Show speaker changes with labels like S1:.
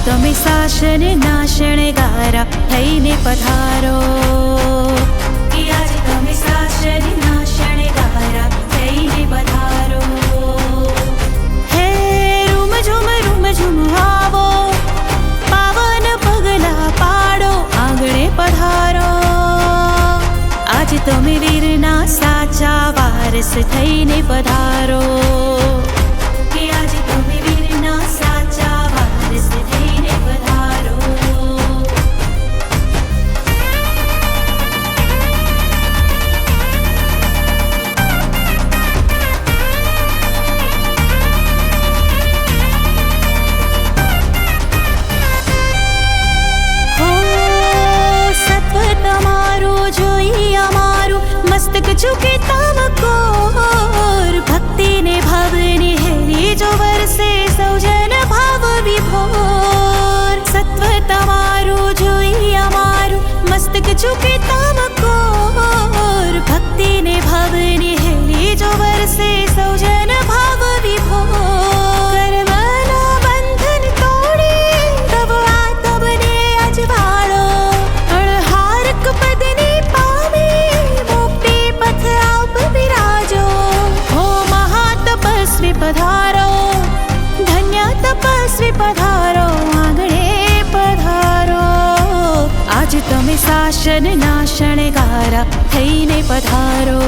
S1: તમે શાસન ના શણગારા થઈને પધારો, કે આજે તમે શાસન ના શણગારા થઈને પધારો. હે રૂમ ઝુમ આવો, પાવન પગલા પાડો, આંગણે પધારો. આજ તમે વીરના સાચા વારસ થઈને પધારો, કે આજે તમે વીરના સાચા વારસ થઈને પધારો. હો સત્વ તમારું જોઈ અમારું મસ્તક ઝુકે તમકોર, ભક્તિને ભાવને હેરી જો વરસે સૌજન ભાવ વિભોર. સત્વ તમારું જોઈ અમારું મસ્તક ઝુકે તમકોર, ભક્તિને ભાવને હેરી જો વરસે સૌજન ભાવ વિભોર. કર્મના બંધન તોડી તબ આ તબને અજવાળો, અણહારક પદને પામી મુક્તિ પથ આપ વિરાજો. હો મહાતપસ્વી પધારો, ધન્ય તપસ્વી પધારો, આંગણે પધારો. આજ તમે શાસન ના શણગારા થઈને પધારો.